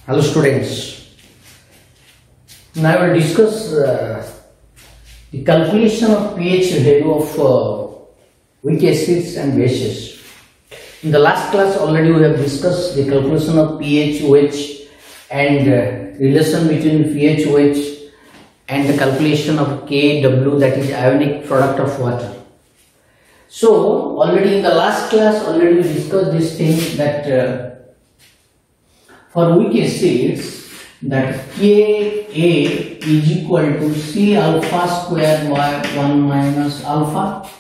Hello students, now I will discuss the calculation of pH value of weak acids and bases. In the last class already we have discussed the calculation of pH, OH and relation between pH, OH and the calculation of Kw, that is ionic product of water. So already in the last class already we discussed this thing that for weak acids, that Ka is equal to C alpha square by 1 minus alpha,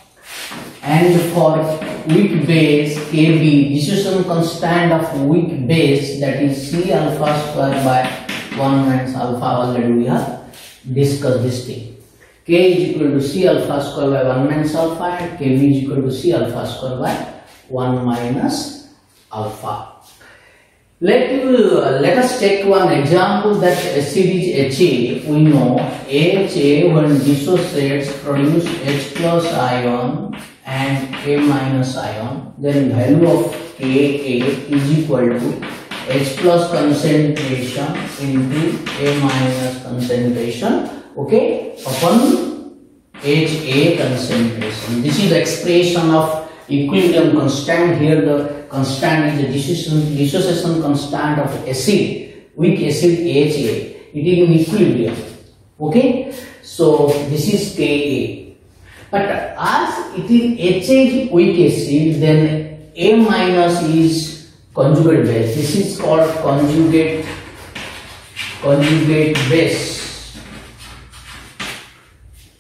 and for weak base Kb, dissociation constant of weak base, that is C alpha square by 1 minus alpha. Already we have discussed this thing. K is equal to C alpha square by 1 minus alpha and Kb is equal to C alpha square by 1 minus alpha. Let us take one example that acid is Ha. We know Ha when dissociates produce H plus ion and A minus ion. Then value of Ka is equal to H plus concentration into A minus concentration, okay, upon Ha concentration. This is the expression of equilibrium constant. Here the constant is the dissociation constant of acid, weak acid Ha. It is in equilibrium. Okay, so this is Ka. But as it is Ha is weak acid, then A minus is conjugate base. This is called conjugate base.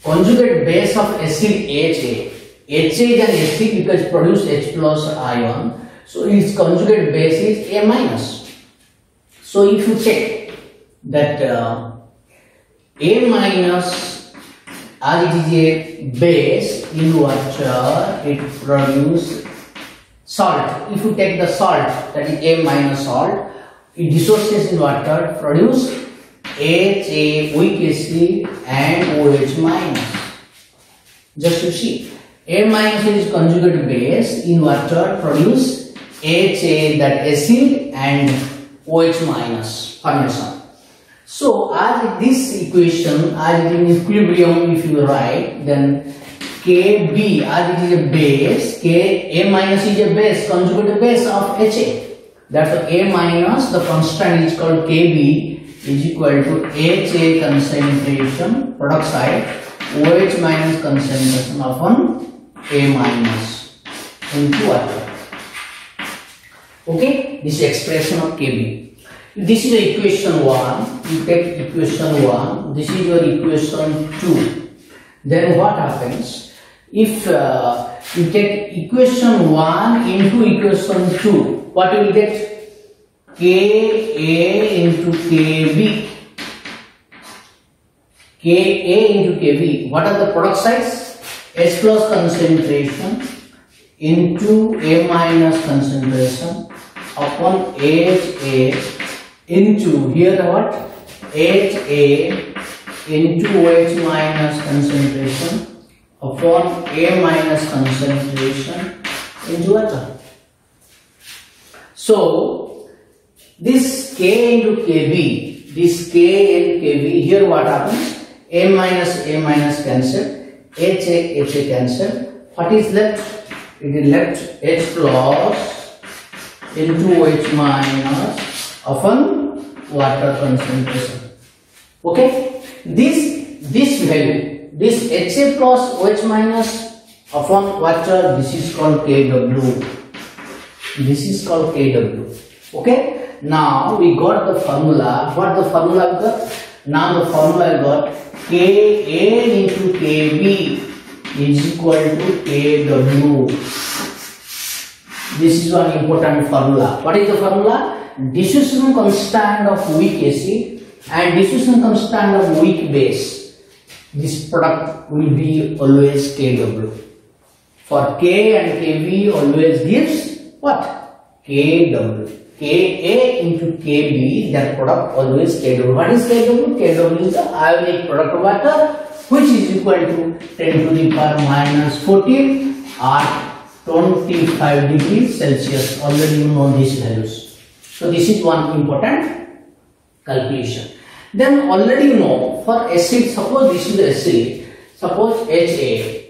Conjugate base of acid Ha. Ha is an acid because produce H plus ion. So its conjugate base is A minus. So if you check that A minus, as it is a base in water, it produces salt. If you take the salt, that is A minus salt, it dissociates in water, produce Ha, weak acid and OH minus. Just you see, A minus is conjugate base in water, produce Ha, that acid, and OH minus formation. So as this equation, as it is in equilibrium, if you write, then Kb, as it is a base, A minus is a base, conjugate base of Ha. Therefore A minus, the constant is called Kb, is equal to Ha concentration, product side, OH minus concentration upon A minus into water. Okay, this is expression of Kb. This is the equation 1. You take equation 1. This is your equation 2. Then what happens? If you take equation 1 into equation 2, what you will get? Ka into Kb. Ka into Kb. What are the product sides? H plus concentration into A minus concentration upon Ha into, here what? Ha into OH minus concentration upon A minus concentration into water. So this K into Kb, this K and Kb, here what happens? A minus cancel, Ha cancel. What is left? It is left H plus into OH minus upon water concentration. Okay, this value, this Ha plus OH minus upon water, this is called Kw. This is called Kw. Okay, now we got the formula. What the formula we got? Now the formula we got Ka into Kb is equal to Kw. This is one important formula. What is the formula? Dissociation constant of weak acid and dissociation constant of weak base. This product will be always Kw. For K and Kb always gives what? Kw. Ka into Kb, that product always Kw. What is Kw? Kw is the ionic product of water, which is equal to 10 to the power minus 14 or 25 degrees Celsius. Already you know these values. So this is one important calculation. Then already you know for acid, suppose this is the acid, suppose HA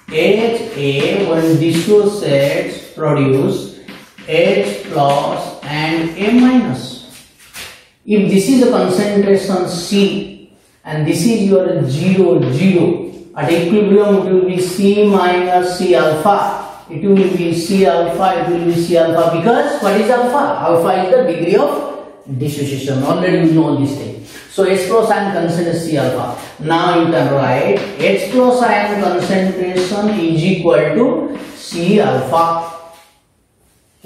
when dissociates produce H plus and A minus. If this is the concentration C and this is your 0, 0, at equilibrium it will be C minus C alpha. It will be C alpha, it will be C alpha, because what is alpha? Alpha is the degree of dissociation. Already you know this thing. So H plus ion concentration C alpha. Now you can write H plus ion concentration is equal to C alpha.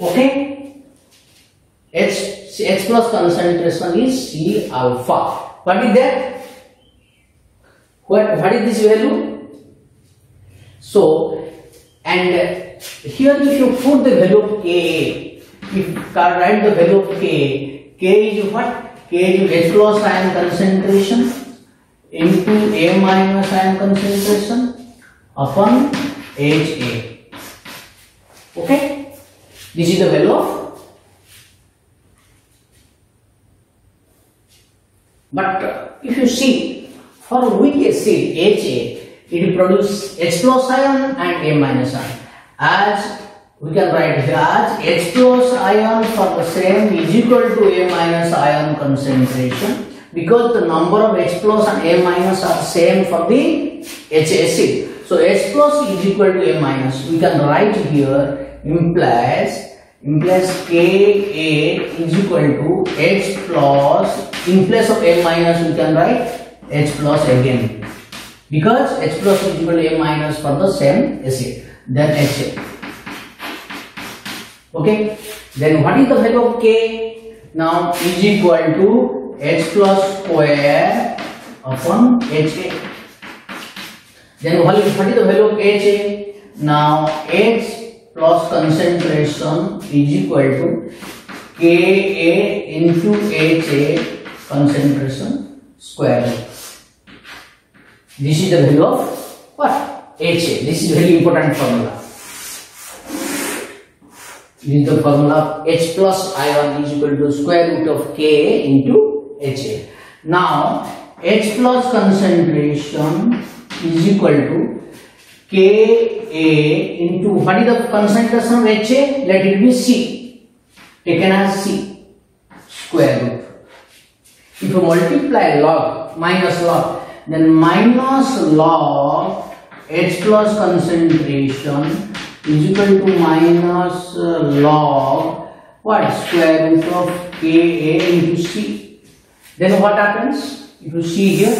Okay? H plus concentration is C alpha. What is that? What is this value? So, and here if you put the value of Ka, if you write the value of K is what? K is H plus ion concentration into A minus ion concentration upon HA. Okay? This is the value of. But if you see, for weak acid HA, it produces H plus ion and A minus ion. As we can write here as H plus ion for the same is equal to A minus ion concentration, because the number of H plus and A minus are same for the HA acid. So H plus is equal to A minus. We can write here implies Ka is equal to H plus, in place of A minus we can write H plus again, because H plus is equal to A minus for the same acid, then HA. Okay, then what is the value of K? Now is equal to H plus square upon HA. Then what is the value of HA? Now H plus concentration is equal to Ka into HA concentration square root. This is the value of what? HA. This is very important formula. This is the formula of H plus ion is equal to square root of Ka into HA. Now H plus concentration is equal to Ka into, what is the concentration of HA? Let it be C, taken as C, square root. If you multiply log, minus log, then minus log H plus concentration is equal to minus log what? Square root of Ka into C. Then what happens? If you see here,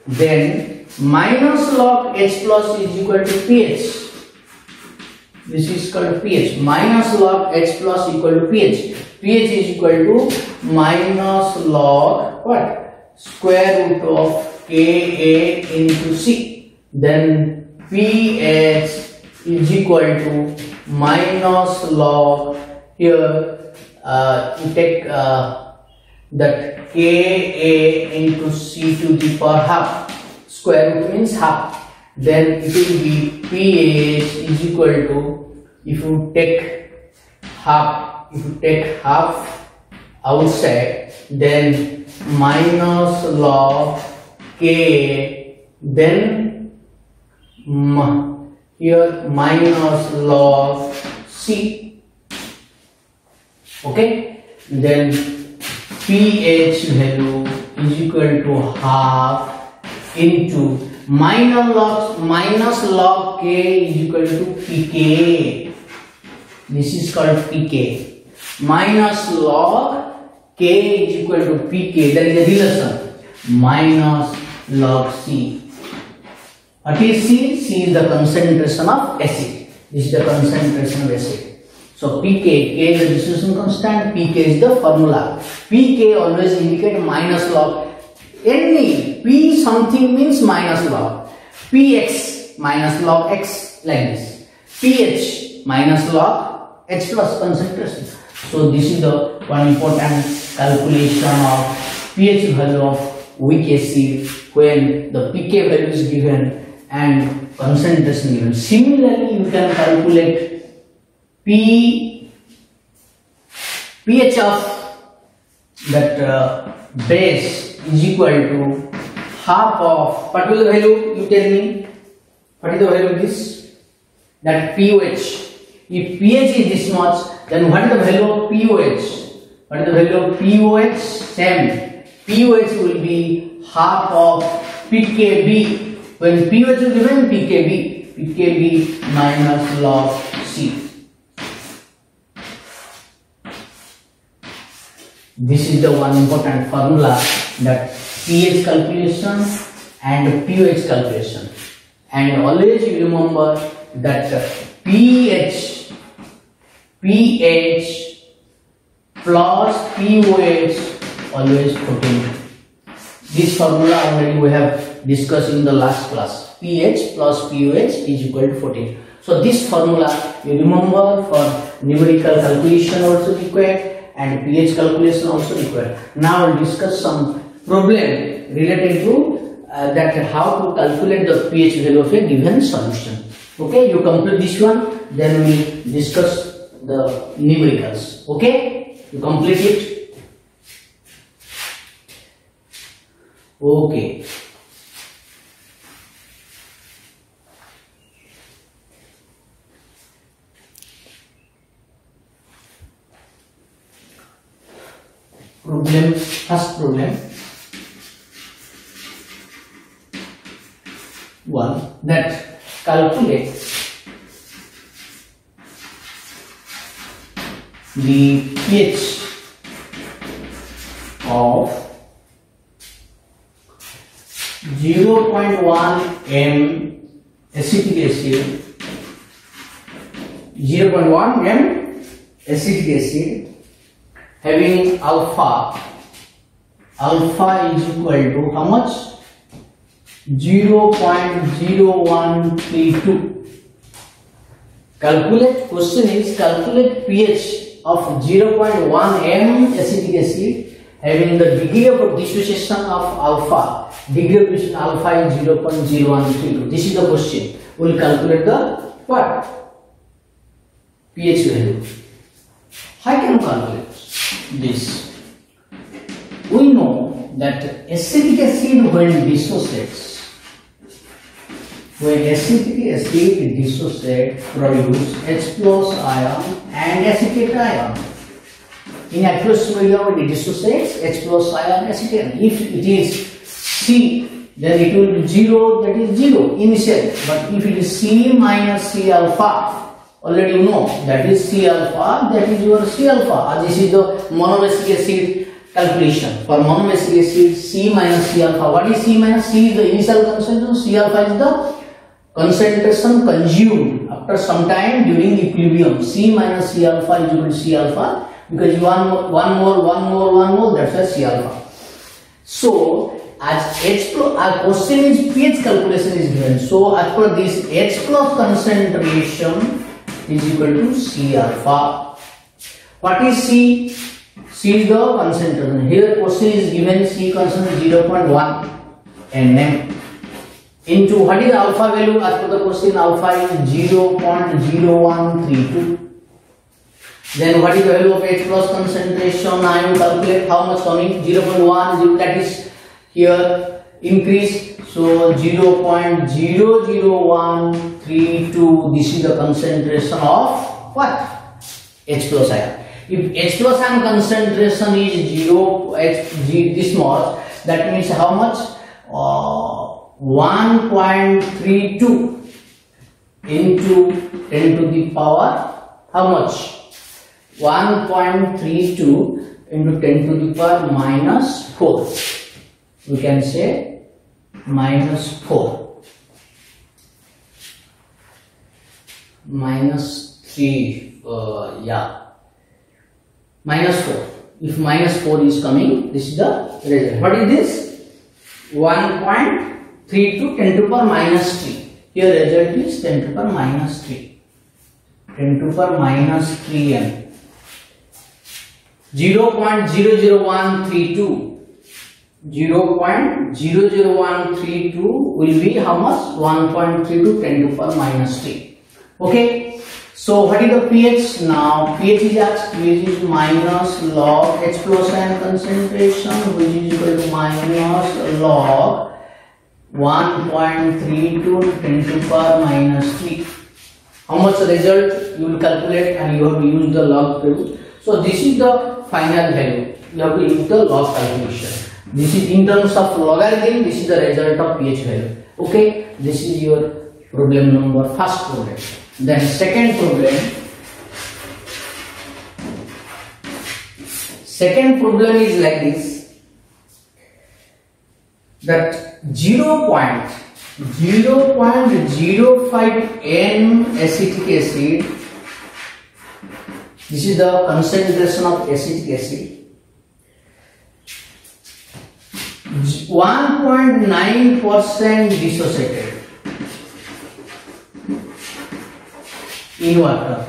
then minus log H plus is equal to pH. This is called pH. Minus log H plus equal to pH. pH is equal to minus log what? Square root of Ka into C. Then pH is equal to minus log, here you take that Ka into C to the power half. Square root means half. Then it will be pH is equal to, if you take half outside, then minus log K, then here minus log C. Okay, then pH value is equal to half into minus log K is equal to pK. This is called pK. Minus log K is equal to pK. There is a relation. Minus log C. What is C? C is the concentration of acid. This is the concentration of acid. So pK, K is the dissociation constant, pK is the formula. pK always indicate minus log. Any P something means minus log. Px minus log X, like this. pH minus log H plus concentration. So this is the one important calculation of pH value of weak acid when the pK value is given and concentration given. Similarly, you can calculate pH of that base is equal to half of, what will the value, you tell me, what is the value of this? That pOH. If pH is this much, then what is the value of pOH? What is the value of pOH? Same. pOH will be half of pKb. When pOH is given, pKb minus log C. This is the one important formula, that pH calculation and pOH calculation. And always you remember that pH plus pOH always 14. This formula already we have discussed in the last class. pH plus pOH is equal to 14. So this formula you remember for numerical calculation also required and pH calculation also required. Now we'll discuss some problem related to that how to calculate the pH value of a given solution. Okay, you complete this one, then we discuss the numericals. Okay, you complete it. Okay. First problem 1, that calculate the pH of 0.1 m acetic acid, 0.1 m acetic acid having alpha is equal to how much? 0.0132. Calculate, question is calculate pH of 0.1 m acetic acid having the degree of dissociation of alpha. Degree of dissociation alpha is 0.0132. This is the question. We will calculate the what? pH value. How can we calculate this? We know that acetic acid when dissociates, produce H plus ion and acetate ion. In aqueous medium it dissociates H plus ion acetate. If it is C, then it will be 0, that is 0 initially. But if it is C minus C alpha, already you know that is C alpha, that is your C alpha. This is the monoacidic acid calculation. For monoacidic acid, C minus C alpha. What is C minus? C is the initial concentration, C alpha is the concentration consumed after some time during equilibrium. C minus C alpha is equal to C alpha, because one more, that's why C alpha. So as H plus, our question is pH calculation is given. So as per this, H plus concentration is equal to C alpha. What is C? C is the concentration. Here question is given C concentration 0.1 nm into what is alpha value? As per the question, alpha is 0.0132. Then what is the value of H plus concentration? I will calculate how much coming. 0.1, that is here increase. So 0.00132. This is the concentration of what? H plus ion. If H plus ion concentration is 0, this much, that means how much? 1.32 into 10 to the power how much? 1.32 into 10 to the power minus 4. We can say minus 4. Minus 3, minus 4. If minus 4 is coming, this is the result. What is this? 1.32 10 to the power minus 3. Here result is 10 to the power minus 3. 10 to the power minus 3 m. 0.00132. 0.00132 will be how much? 1.32 10 to the power minus 3. Okay. So what is the pH now? pH is asked. pH is minus log H plus ion concentration, which is equal to minus log 1.32 10 to the power minus 3. How much result you will calculate, and you have to use the log value. So this is the final value. You have to use the log calculation. This is in terms of logarithm. This is the result of pH value. Okay, this is your problem number first problem. Then second problem. Second problem is like this, that 0.05 N acetic acid. This is the concentration of acetic acid. 1.9% dissociated in water.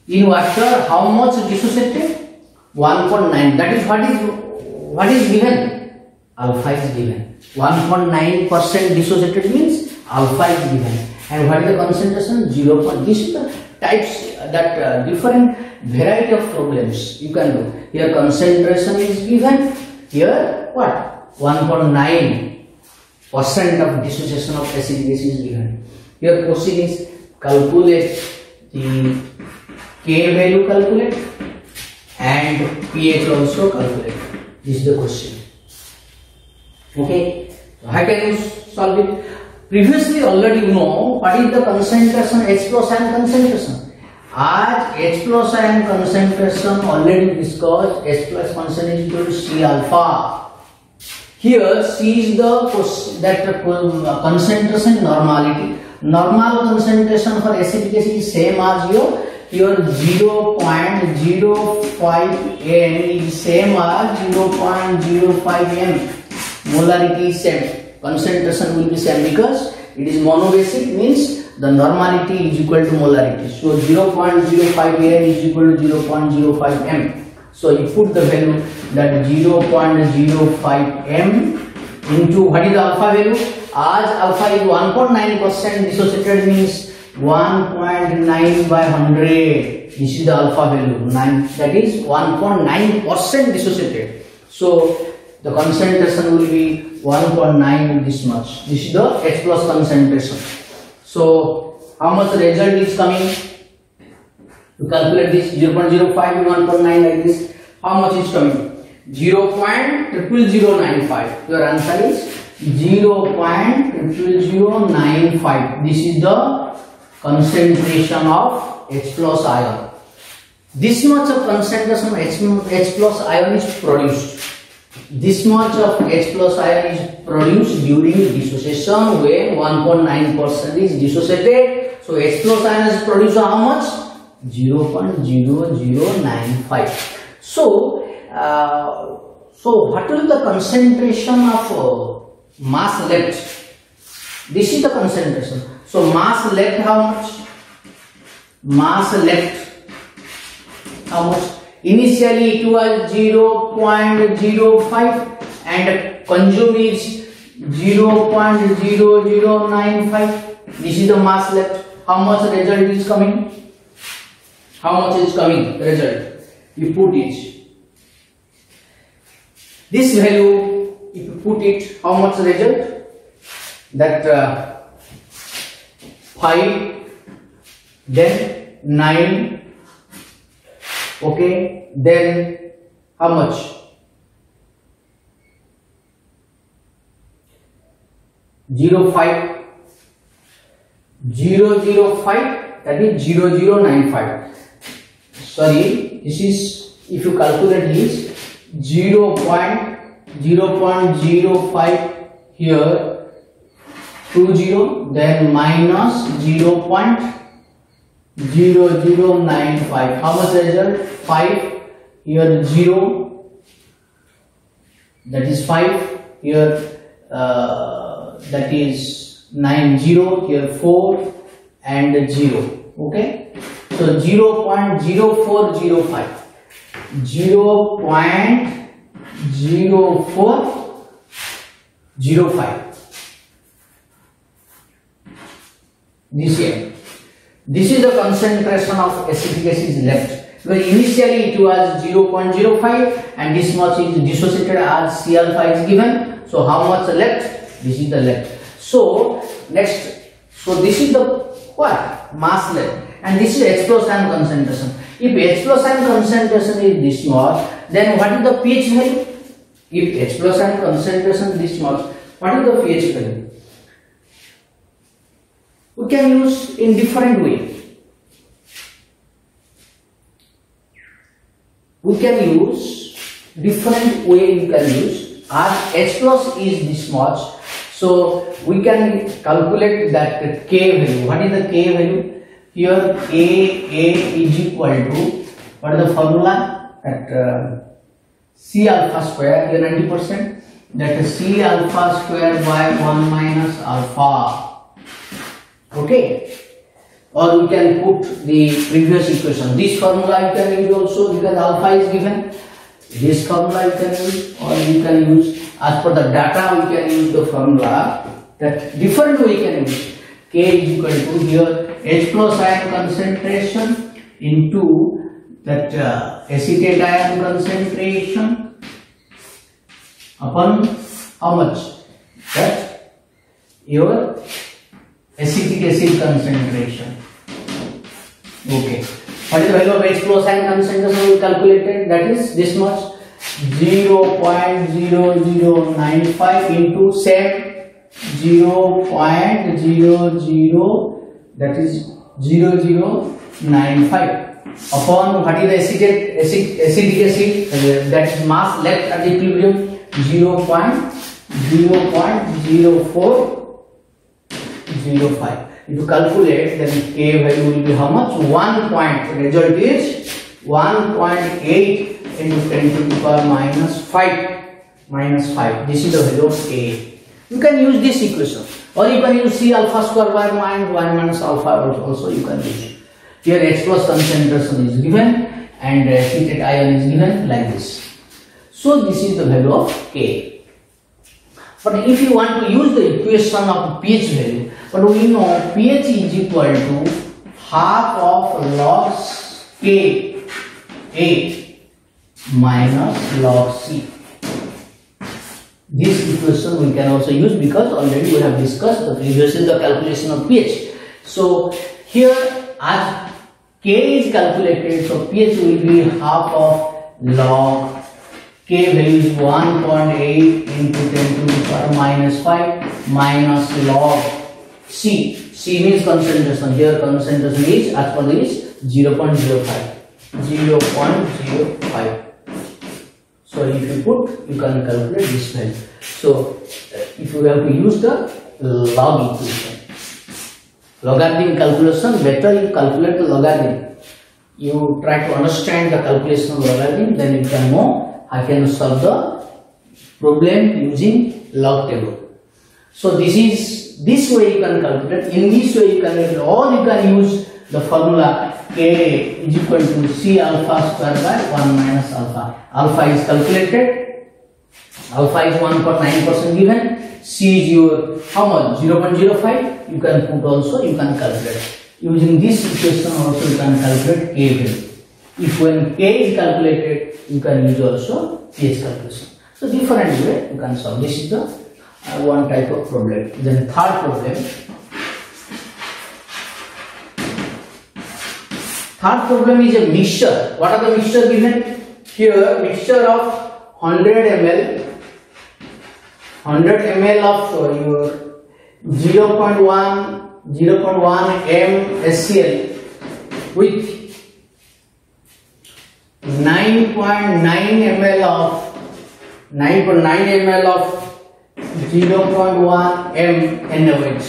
In water, how much dissociated? 1.9. That is what is given. Alpha is given. 1.9% dissociated means alpha is given. And what is the concentration? 0. This is the types that different variety of problems you can do. Here concentration is given. Here what? 1.9% of dissociation of acetic acid is given. Here question is calculate the K value, calculate, and pH also calculate. This is the question. Okay, so how can you solve it? Previously already you know what is the concentration, H plus ion concentration. As H plus ion concentration already discussed, H plus concentration is equal to C alpha. Here C is the concentration normality. Normal concentration for acetic acid is same as your 0.05 N is same as 0.05 M. Molarity is same. Concentration will be same because it is monobasic, means the normality is equal to molarity. So 0.05 N is equal to 0.05 M. So you put the value that 0.05 M into what is the alpha value? As alpha is 1.9% dissociated means 1.9 by 100. This is the alpha value. 9, that is 1.9% dissociated. So the concentration will be 1.9 this much. This is the H plus concentration. So how much result is coming? To calculate this 0.05 to 1.9 like this, how much is coming? 0.00095. Your answer is 0.00095. This is the concentration of H plus ion. This much of concentration of H plus ion is produced. This much of H plus ion is produced during dissociation when 1.9% is dissociated. So H plus ion is produced how much? 0.0095. So what will be the concentration of mass left? This is the concentration. So mass left how much? Mass left how much? Initially it was 0.05 and consumed is 0.0095. This is the mass left. How much result is coming? How much is coming result? You put it. This value, if you put it, how much result? That 5, then 9. Okay, then how much? 0.5, 0.05, that is 0.0095. Sorry, this is, if you calculate this, 0.05 here, 20, then minus 0.0095. How much result? 5, here 0, that is 5, here that is 9, 0, here 4 and 0. Okay, so 0.0405, 0.0405. This here. This is the concentration of acetic acid left. Because initially it was 0.05 and this much is dissociated as C alpha is given. So how much left? This is the left. So next, so this is the what? Mass left, and this is H plus ion concentration. If H plus ion concentration is this much, then what is the pH value? If H plus ion concentration is this much, what is the pH value? We can use in different way. We can use different way. You can use as H plus is this much, so we can calculate that K value. What is the K value? Here A is equal to, what is the formula? That C alpha square, here 90%, that is C alpha square by 1 minus alpha. Okay. Or we can put the previous equation. This formula you can use also because alpha is given. This formula you can use, or you can use as per the data. We can use the formula that different way we can use. K is equal to here H plus ion concentration into that acetate ion concentration upon how much? That your acetic acid concentration. Okay. What is the value of H plus ion concentration we calculated? That is this much, 0.0095 into same 0.00, that is 0095 upon what is the acetic acid, that is mass left at equilibrium 0.0405. If you calculate, then K value will be how much? 1 point. The result is 1.8 into 10 to the power minus 5. This is the value of K. You can use this equation, or you can use C alpha square by 1 minus alpha also you can use. Here H plus concentration is given and acetate ion is given like this. So this is the value of K. But if you want to use the equation of pH value, but we know pH is equal to half of log K A minus log C. This equation we can also use because already we have discussed the previously the calculation of pH. So here as K is calculated, so pH will be half of log K value is 1.8 into 10 to the power minus 5 minus log C. C means concentration. Here concentration is as per this 0.05. So if you put, you can calculate this value. So if you have to use the log equation, logarithm calculation, better you calculate the logarithm. You try to understand the calculation of logarithm, then you can know I can solve the problem using log table. So this way you can calculate. In this way you can calculate, or you can use the formula K is equal to C alpha square by 1 minus alpha. Alpha is calculated. Alpha is 1.9% given. C is your how much? 0.05. You can put also. You can calculate using this equation. Also you can calculate K value. If when K is calculated, you can use also pH calculation. So different way you can solve. This is the one type of problem. Then third problem. Third problem is a mixture. What are the mixture given? Here mixture of 100 ml of your 0.1 mScl with 9.9 ml of 0.1 mNaOH.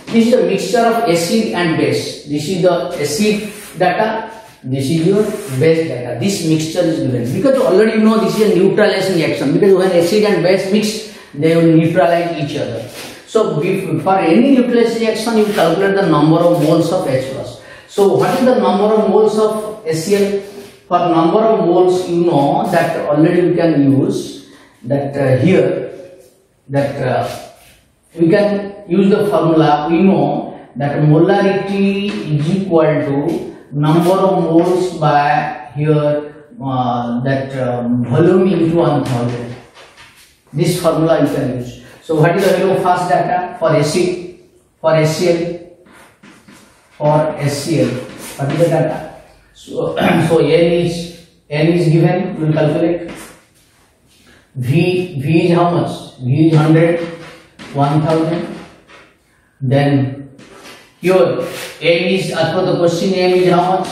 This is a mixture of acid and base. This is the acid data. This is your base data. This mixture is given because already you know this is a neutralizing reaction, because when acid and base mix, they will neutralize each other. So for any neutralizing reaction, you calculate the number of moles of H plus. So what is the number of moles of HCl? For number of moles, you know that already we can use that here that we can use the formula. We know that molarity is equal to number of moles by here volume into 1000. This formula you can use. So what is the value of first data for acid, for HCl, for HCl? What is the data? So N is given. We will calculate. V is how much? V is 100, 1000. Then here M is, as per the question, M is how much?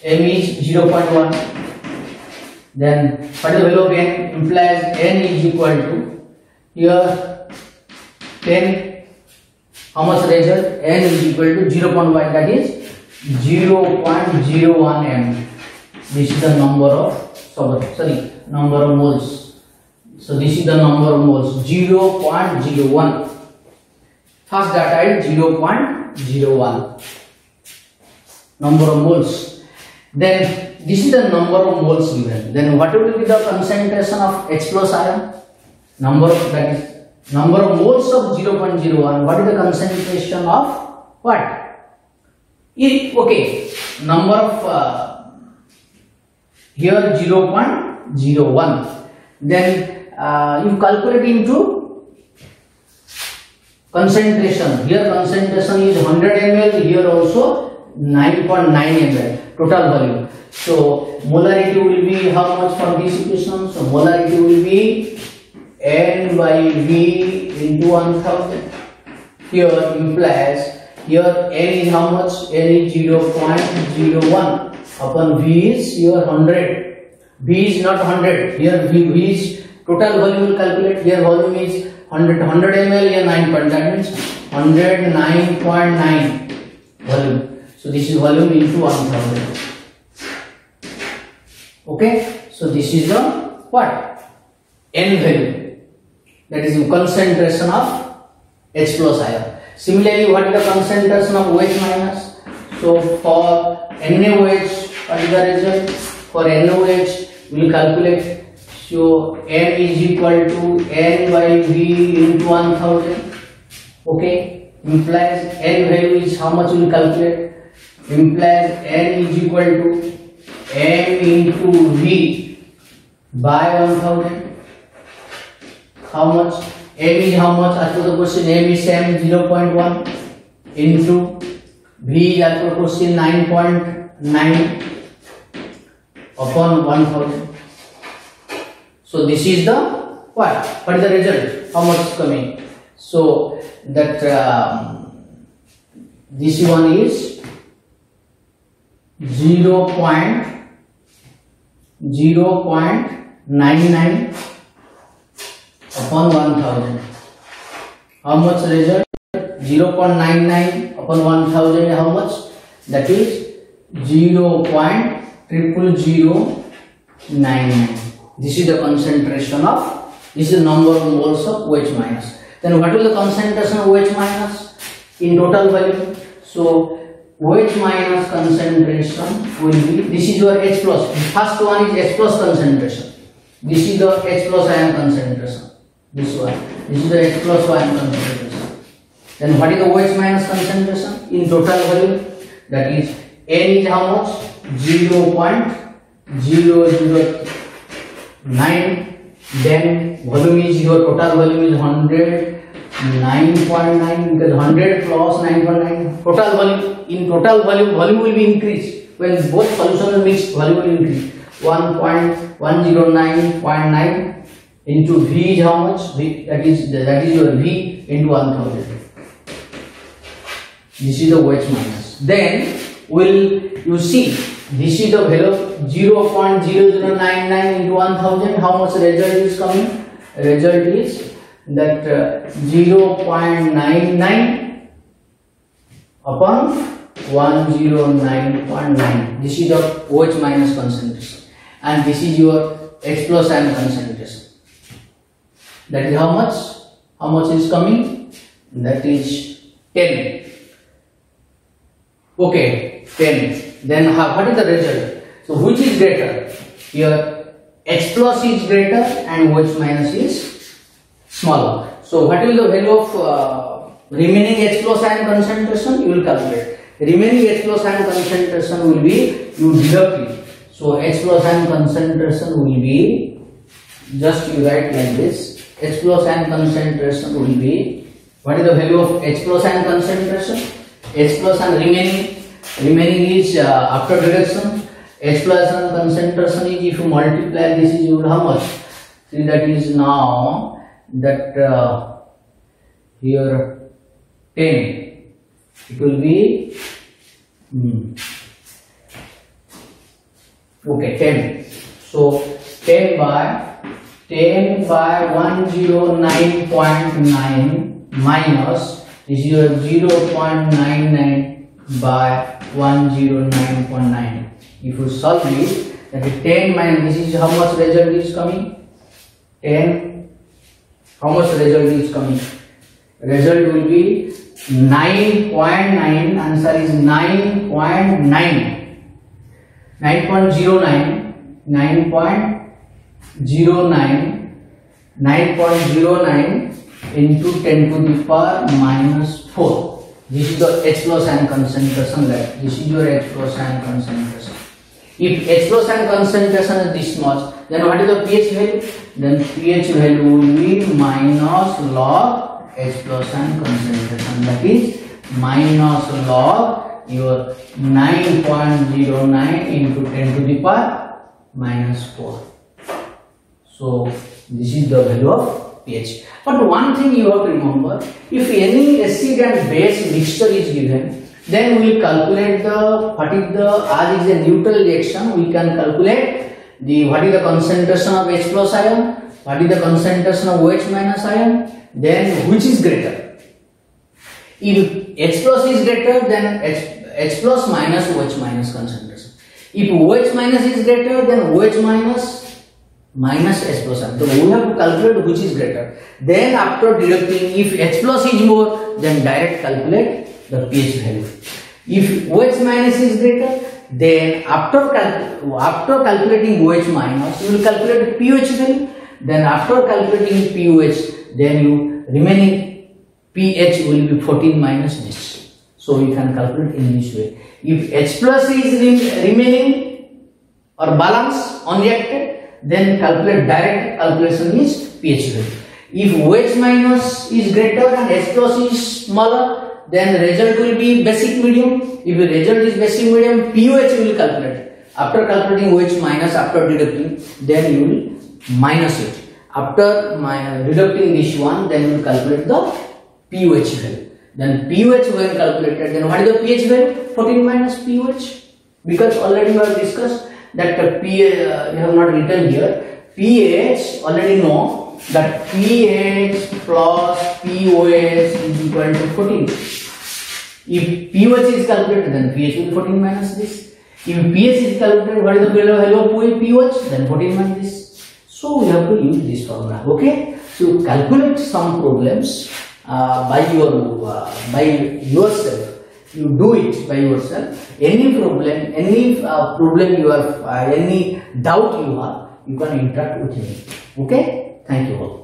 M is 0.1. Then what is the value of N? Implies N is equal to here 10. How much result? N is equal to 0.1, that is 0.01 M. This is the number of number of moles. So this is the number of moles, 0.01. First data is 0.01 number of moles. Then this is the number of moles given. Then what will be the concentration of H plus ion? Number of moles of 0.01. What is the concentration of what? Okay, number of here 0.01. Then you calculate into concentration. Here concentration is 100 ml. Here also 9.9 ml total volume. So molarity will be how much for this equation? So molarity will be N by V into 1000. Here implies here N is how much? N is 0.01 upon V is here 100. V is not 100. Here V is total volume will calculate. Here volume is 100 ml. Here 9. That means 109.9 volume. So this is volume into 1000. Okay. So this is the what? N value. That is the concentration of H plus ion. Similarly, what is the concentration of OH minus? So for NaOH, what is the result? For NaOH, we will calculate. So N is equal to N by V into 1000. Okay. Implies N value is how much we will calculate? Implies N is equal to M into V by 1000. How much? M is how much? As per the question, M is 0.1 into V is as per question 9.9 upon 1000. So this is the what? What is the result? How much is coming? So that this one is 0.99 upon 1000. How much result? 0.99 upon 1000. How much? That is 0.00099. This is the concentration of. This is the number of moles of OH minus. Then what will the concentration of OH minus in total volume? So OH minus concentration will be. This is your H plus. The first one is H plus concentration. This is the H plus ion concentration. This one. This is the H plus ion concentration. Then what is the OH minus concentration in total volume? That is N is how much? 0.009. Then volume is your total volume is 109.9 because 100 plus 9.9 total volume. In total volume will be increased when both solutions are mixed. Volume will increase 1.109.9 into V is how much? V, that is your V into 1000. This is the OH minus. Then you see this is the value of 0.0099 into 1000. How much result is coming? Result is that 0.99 upon 109.9. This is the OH minus concentration, and this is your H plus ion concentration. That is how much? How much is coming? That is 10. Okay, 10. Then what is the result? So which is greater? Here H plus is greater and OH minus is smaller. So what will the value of remaining H plus ion concentration you will calculate. Remaining H plus ion concentration will be, you deduct it. So H plus ion concentration will be, just you write like this, H plus ion concentration will be, what is the value of H plus ion concentration? H plus ion remaining is after reduction. H plus ion concentration is, if you multiply this, is you will how much? See, that is now that here 10. It will be okay 10. So 10 by 109.9 minus this is your 0.99 by 109.9. If you solve this, that is 10 minus this is how much result is coming? 10. How much result is coming? Result will be 9.9. Answer is 9.9. 9.09 into 10 to the power minus 4. This is the H plus ion concentration, right? This is your H plus ion concentration. If H plus ion concentration is this much, then what is the pH value? Then pH value will be minus log H plus ion concentration, that is minus log your 9.09 into 10 to the power minus 4. So this is the value of pH. But one thing you have to remember, if any acid and base mixture is given, then we calculate the, what is the, as is a neutral reaction, we can calculate the, what is the concentration of H plus ion, what is the concentration of OH minus ion, then which is greater. If H plus is greater, then H plus minus OH minus concentration. If OH minus is greater, then OH minus H plus ion. So we have to calculate which is greater. Then after deducting, if H plus is more, then direct calculate the pH value. If OH minus is greater, then after calculating OH minus, you will calculate pH value. Then after calculating pH, then you remaining pH will be 14 minus this. So we can calculate in this way. If H plus is remaining or balance unreacted, then calculate direct calculation is pH value. If OH minus is greater and H plus is smaller, then result will be basic medium. If the result is basic medium, pOH will calculate. After calculating OH minus, after deducting, then you will minus it. After deducting this one, then you will calculate the pOH value. Then pOH when calculated, then what is the pH value? 14 minus pOH. Because already we have discussed that pH, we have not written here. pH already know that pH plus pOH is equal to 14. If pOH is calculated, then pH will be 14 minus this. If pH is calculated, what is the value of pOH? Then 14 minus this. So we have to use this formula. Okay. So calculate some problems by yourself. You do it by yourself. Any problem you have, any doubt you have, you can interact with me. Okay. Thank you all.